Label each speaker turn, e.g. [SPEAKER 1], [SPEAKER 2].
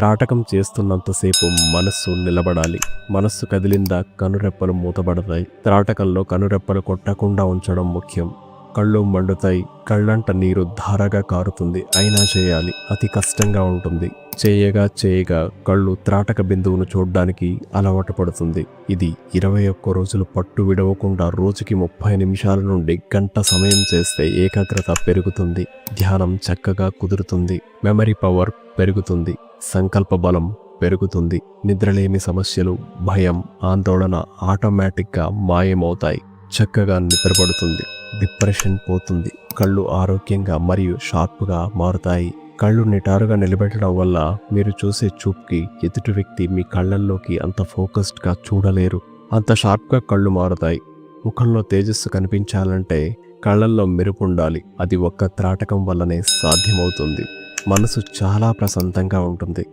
[SPEAKER 1] త్రాటకం చేస్తున్నంతసేపు మనస్సు నిలబడాలి. మనస్సు కదిలిందా కనురెప్పలు మూతబడతాయి. త్రాటకంలో కనురెప్పలు కొట్టకుండా ఉంచడం ముఖ్యం. కళ్ళు మండుతాయి, కళ్ళంట నీరు ధారగా కారుతుంది. అయినా చేయాలి. అతి కష్టంగా ఉంటుంది. చేయగా కళ్ళు త్రాటక బిందువును చూడ్డానికి అలవాటు పడుతుంది. ఇది 21 రోజులు పట్టు విడవకుండా రోజుకి 30 నిమిషాల నుండి గంట సమయం చేస్తే ఏకాగ్రత పెరుగుతుంది. ధ్యానం చక్కగా కుదురుతుంది. మెమరీ పవర్ పెరుగుతుంది. సంకల్ప బలం పెరుగుతుంది. నిద్రలేమి సమస్యలు, భయం, ఆందోళన ఆటోమేటిక్గా మాయమవుతాయి. చక్కగా నిద్రపడుతుంది. డిప్రెషన్ పోతుంది. కళ్ళు ఆరోగ్యంగా మరియు షార్ప్గా మారుతాయి. కళ్ళు నిటారుగా నిలబెట్టడం వల్ల మీరు చూసే చూపుకి ఎదుటి వ్యక్తి మీ కళ్ళల్లోకి అంత ఫోకస్డ్గా చూడలేరు. అంత షార్ప్గా కళ్ళు మారుతాయి. ముఖంలో తేజస్సు కనిపించాలంటే కళ్ళల్లో మెరుపు ఉండాలి. అది ఒక్క త్రాటకం వల్లనే సాధ్యమవుతుంది. మనసు చాలా ప్రశాంతంగా ఉంటుంది.